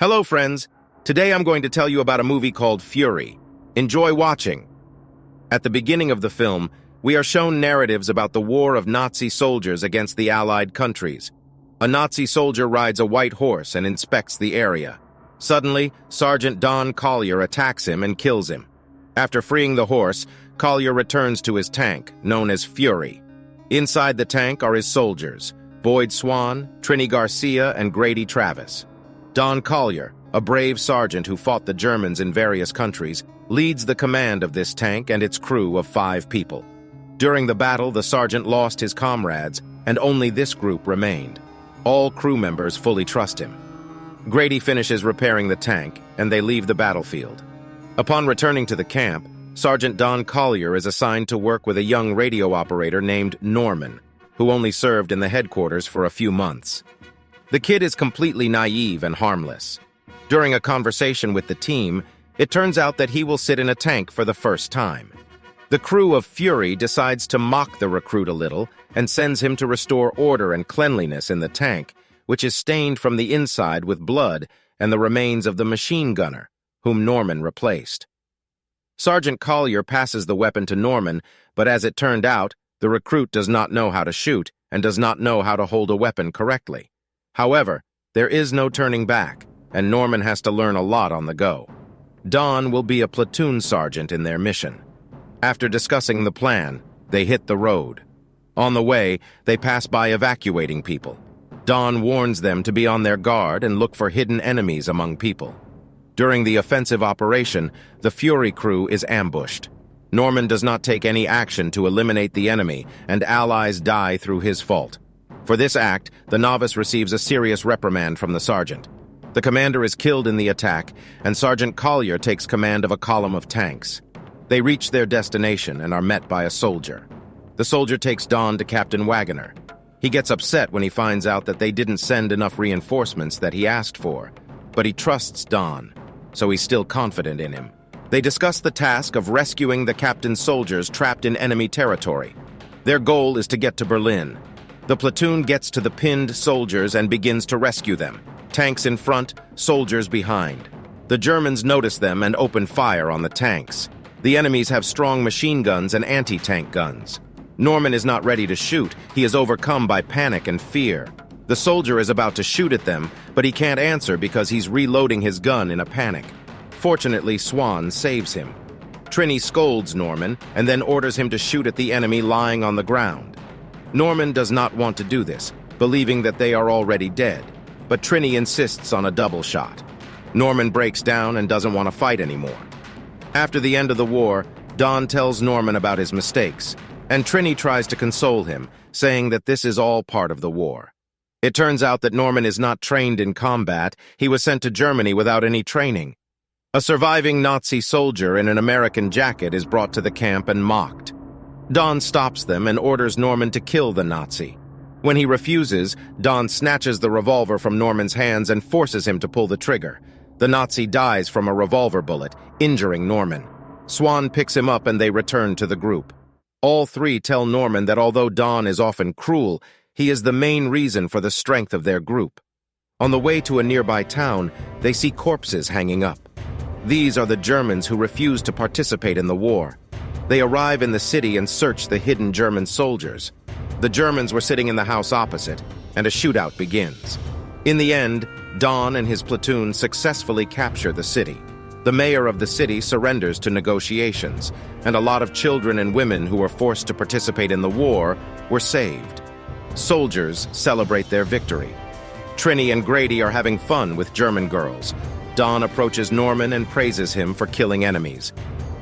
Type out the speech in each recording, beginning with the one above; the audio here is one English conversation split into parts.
Hello, friends. Today I'm going to tell you about a movie called Fury. Enjoy watching. At the beginning of the film, we are shown narratives about the war of Nazi soldiers against the Allied countries. A Nazi soldier rides a white horse and inspects the area. Suddenly, Sergeant John Collier attacks him and kills him. After freeing the horse, Collier returns to his tank, known as Fury. Inside the tank are his soldiers, Boyd Swan, Trini Garcia, and Grady Travis. John Collier, a brave sergeant who fought the Germans in various countries, leads the command of this tank and its crew of 5 people. During the battle, the sergeant lost his comrades, and only this group remained. All crew members fully trust him. Grady finishes repairing the tank, and they leave the battlefield. Upon returning to the camp, Sergeant John Collier is assigned to work with a young radio operator named Norman, who only served in the headquarters for a few months. The kid is completely naive and harmless. During a conversation with the team, it turns out that he will sit in a tank for the first time. The crew of Fury decides to mock the recruit a little and sends him to restore order and cleanliness in the tank, which is stained from the inside with blood and the remains of the machine gunner, whom Norman replaced. Sergeant Collier passes the weapon to Norman, but as it turned out, the recruit does not know how to shoot and does not know how to hold a weapon correctly. However, there is no turning back, and Norman has to learn a lot on the go. Don will be a platoon sergeant in their mission. After discussing the plan, they hit the road. On the way, they pass by evacuating people. Don warns them to be on their guard and look for hidden enemies among people. During the offensive operation, the Fury crew is ambushed. Norman does not take any action to eliminate the enemy, and allies die through his fault. For this act, the novice receives a serious reprimand from the sergeant. The commander is killed in the attack, and Sergeant Collier takes command of a column of tanks. They reach their destination and are met by a soldier. The soldier takes Don to Captain Wagoner. He gets upset when he finds out that they didn't send enough reinforcements that he asked for, but he trusts Don, so he's still confident in him. They discuss the task of rescuing the captain's soldiers trapped in enemy territory. Their goal is to get to Berlin. The platoon gets to the pinned soldiers and begins to rescue them. Tanks in front, soldiers behind. The Germans notice them and open fire on the tanks. The enemies have strong machine guns and anti-tank guns. Norman is not ready to shoot. He is overcome by panic and fear. The soldier is about to shoot at them, but he can't answer because he's reloading his gun in a panic. Fortunately, Swan saves him. Trini scolds Norman and then orders him to shoot at the enemy lying on the ground. Norman does not want to do this, believing that they are already dead, but Trini insists on a double shot. Norman breaks down and doesn't want to fight anymore. After the end of the war, Don tells Norman about his mistakes, and Trini tries to console him, saying that this is all part of the war. It turns out that Norman is not trained in combat. He was sent to Germany without any training. A surviving Nazi soldier in an American jacket is brought to the camp and mocked. Don stops them and orders Norman to kill the Nazi. When he refuses, Don snatches the revolver from Norman's hands and forces him to pull the trigger. The Nazi dies from a revolver bullet, injuring Norman. Swan picks him up and they return to the group. All 3 tell Norman that although Don is often cruel, he is the main reason for the strength of their group. On the way to a nearby town, they see corpses hanging up. These are the Germans who refuse to participate in the war. They arrive in the city and search the hidden German soldiers. The Germans were sitting in the house opposite, and a shootout begins. In the end, Don and his platoon successfully capture the city. The mayor of the city surrenders to negotiations, and a lot of children and women who were forced to participate in the war were saved. Soldiers celebrate their victory. Trini and Grady are having fun with German girls. Don approaches Norman and praises him for killing enemies.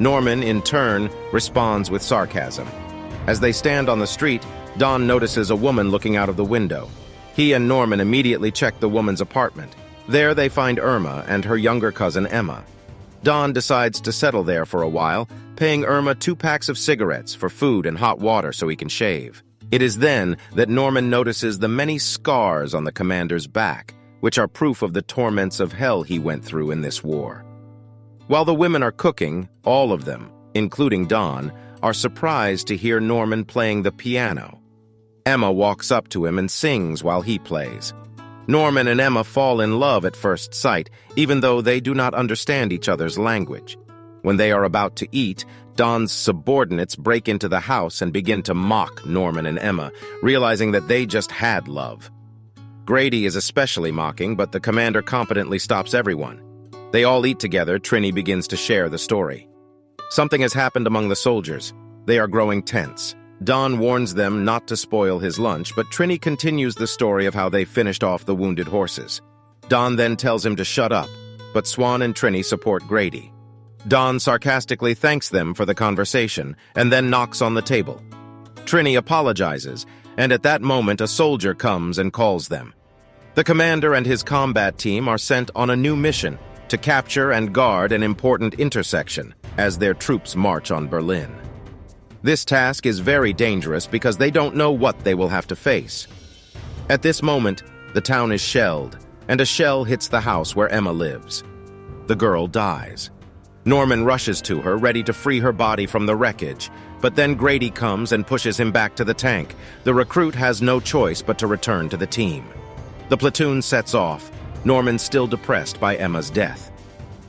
Norman, in turn, responds with sarcasm. As they stand on the street, Don notices a woman looking out of the window. He and Norman immediately check the woman's apartment. There they find Irma and her younger cousin Emma. Don decides to settle there for a while, paying Irma 2 packs of cigarettes for food and hot water so he can shave. It is then that Norman notices the many scars on the commander's back, which are proof of the torments of hell he went through in this war. While the women are cooking, all of them, including Don, are surprised to hear Norman playing the piano. Emma walks up to him and sings while he plays. Norman and Emma fall in love at first sight, even though they do not understand each other's language. When they are about to eat, Don's subordinates break into the house and begin to mock Norman and Emma, realizing that they just had love. Grady is especially mocking, but the commander competently stops everyone. They all eat together. Trini begins to share the story. Something has happened among the soldiers. They are growing tense. Don warns them not to spoil his lunch, but Trini continues the story of how they finished off the wounded horses. Don then tells him to shut up, but Swan and Trini support Grady. Don sarcastically thanks them for the conversation and then knocks on the table. Trini apologizes, and at that moment a soldier comes and calls them. The commander and his combat team are sent on a new mission to capture and guard an important intersection as their troops march on Berlin. This task is very dangerous because they don't know what they will have to face. At this moment, the town is shelled, and a shell hits the house where Emma lives. The girl dies. Norman rushes to her, ready to free her body from the wreckage, but then Grady comes and pushes him back to the tank. The recruit has no choice but to return to the team. The platoon sets off, Norman still depressed by Emma's death.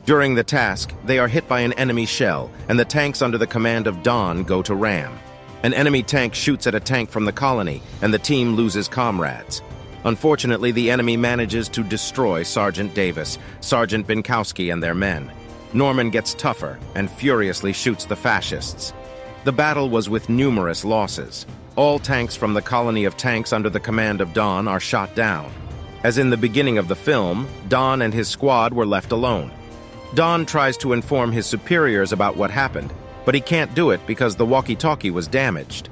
During the task, they are hit by an enemy shell, and the tanks under the command of Don go to ram. An enemy tank shoots at a tank from the colony, and the team loses comrades. Unfortunately, the enemy manages to destroy Sergeant Davis, Sergeant Binkowski, and their men. Norman gets tougher and furiously shoots the fascists. The battle was with numerous losses. All tanks from the colony of tanks under the command of Don are shot down. As in the beginning of the film, Don and his squad were left alone. Don tries to inform his superiors about what happened, but he can't do it because the walkie-talkie was damaged.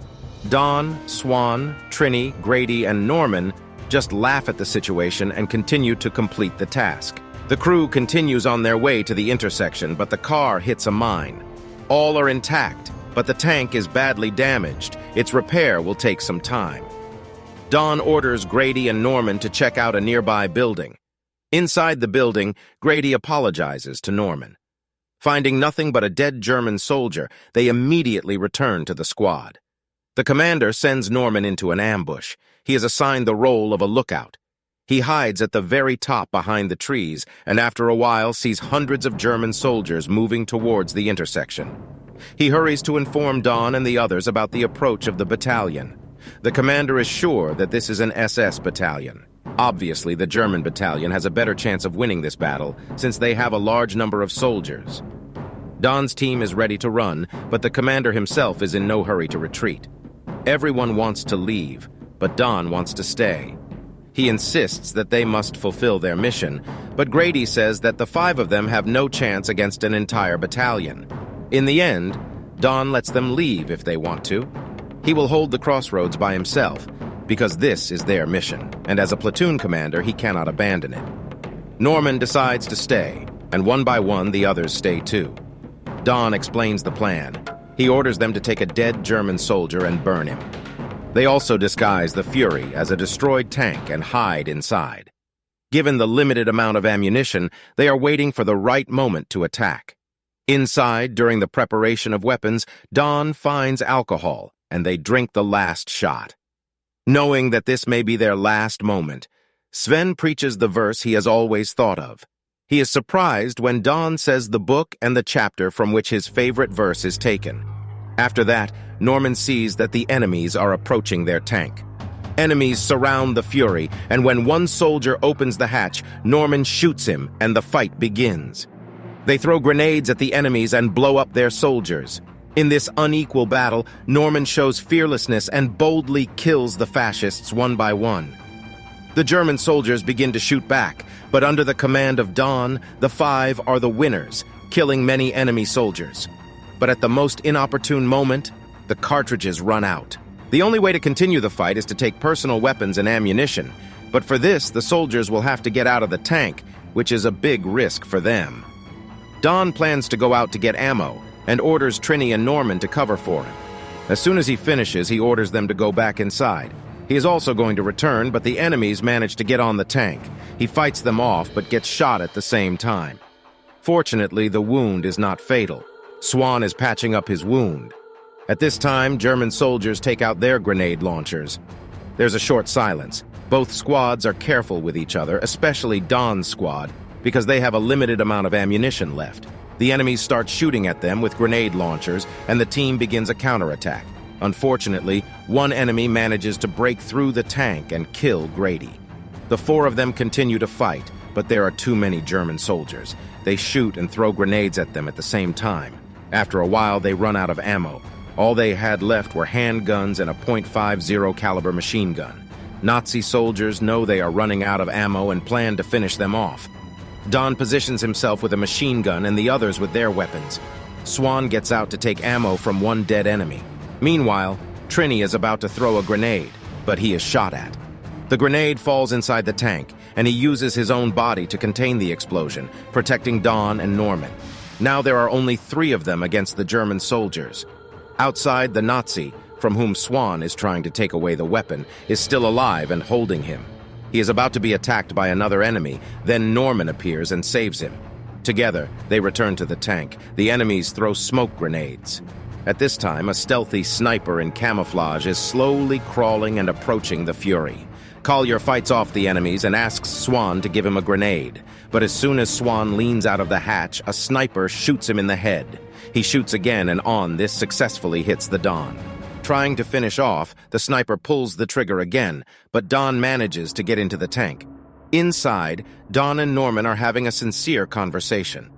Don, Swan, Trini, Grady, and Norman just laugh at the situation and continue to complete the task. The crew continues on their way to the intersection, but the car hits a mine. All are intact, but the tank is badly damaged. Its repair will take some time. Don orders Grady and Norman to check out a nearby building. Inside the building, Grady apologizes to Norman. Finding nothing but a dead German soldier, they immediately return to the squad. The commander sends Norman into an ambush. He is assigned the role of a lookout. He hides at the very top behind the trees, and after a while sees hundreds of German soldiers moving towards the intersection. He hurries to inform Don and the others about the approach of the battalion. The commander is sure that this is an SS battalion. Obviously, the German battalion has a better chance of winning this battle since they have a large number of soldiers. Don's team is ready to run, but the commander himself is in no hurry to retreat. Everyone wants to leave, but Don wants to stay. He insists that they must fulfill their mission, but Grady says that the 5 of them have no chance against an entire battalion. In the end, Don lets them leave if they want to. He will hold the crossroads by himself, because this is their mission, and as a platoon commander, he cannot abandon it. Norman decides to stay, and one by one, the others stay too. Don explains the plan. He orders them to take a dead German soldier and burn him. They also disguise the Fury as a destroyed tank and hide inside. Given the limited amount of ammunition, they are waiting for the right moment to attack. Inside, during the preparation of weapons, Don finds alcohol, and they drink the last shot. Knowing that this may be their last moment, Sven preaches the verse he has always thought of. He is surprised when Don says the book and the chapter from which his favorite verse is taken. After that, Norman sees that the enemies are approaching their tank. Enemies surround the Fury, and when one soldier opens the hatch, Norman shoots him, and the fight begins. They throw grenades at the enemies and blow up their soldiers. In this unequal battle, Norman shows fearlessness and boldly kills the fascists one by one. The German soldiers begin to shoot back, but under the command of Don, the 5 are the winners, killing many enemy soldiers. But at the most inopportune moment, the cartridges run out. The only way to continue the fight is to take personal weapons and ammunition, but for this, the soldiers will have to get out of the tank, which is a big risk for them. Don plans to go out to get ammo, and orders Trini and Norman to cover for him. As soon as he finishes, he orders them to go back inside. He is also going to return, but the enemies manage to get on the tank. He fights them off, but gets shot at the same time. Fortunately, the wound is not fatal. Swan is patching up his wound. At this time, German soldiers take out their grenade launchers. There's a short silence. Both squads are careful with each other, especially Don's squad, because they have a limited amount of ammunition left. The enemies start shooting at them with grenade launchers, and the team begins a counterattack. Unfortunately, one enemy manages to break through the tank and kill Grady. The four of them continue to fight, but there are too many German soldiers. They shoot and throw grenades at them at the same time. After a while, they run out of ammo. All they had left were handguns and a .50 caliber machine gun. Nazi soldiers know they are running out of ammo and plan to finish them off. Don positions himself with a machine gun and the others with their weapons. Swan gets out to take ammo from one dead enemy. Meanwhile, Trini is about to throw a grenade, but he is shot at. The grenade falls inside the tank, and he uses his own body to contain the explosion, protecting Don and Norman. Now there are only 3 of them against the German soldiers. Outside, the Nazi, from whom Swan is trying to take away the weapon, is still alive and holding him. He is about to be attacked by another enemy, then Norman appears and saves him. Together, they return to the tank. The enemies throw smoke grenades. At this time, a stealthy sniper in camouflage is slowly crawling and approaching the Fury. Collier fights off the enemies and asks Swan to give him a grenade. But as soon as Swan leans out of the hatch, a sniper shoots him in the head. He shoots again, and this successfully hits the Don. Trying to finish off, the sniper pulls the trigger again, but Don manages to get into the tank. Inside, Don and Norman are having a sincere conversation.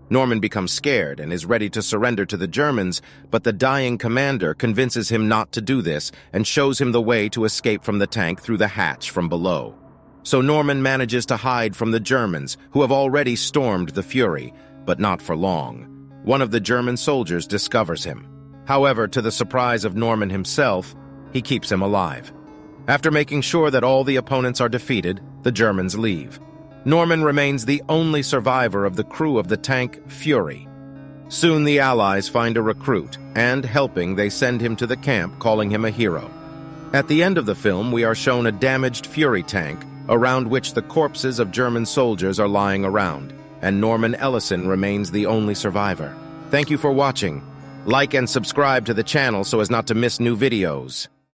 Norman becomes scared and is ready to surrender to the Germans, but the dying commander convinces him not to do this and shows him the way to escape from the tank through the hatch from below. So Norman manages to hide from the Germans, who have already stormed the Fury, but not for long. One of the German soldiers discovers him. However, to the surprise of Norman himself, he keeps him alive. After making sure that all the opponents are defeated, the Germans leave. Norman remains the only survivor of the crew of the tank Fury. Soon the Allies find a recruit, and helping, they send him to the camp, calling him a hero. At the end of the film, we are shown a damaged Fury tank, around which the corpses of German soldiers are lying around, and Norman Ellison remains the only survivor. Thank you for watching. Like and subscribe to the channel so as not to miss new videos.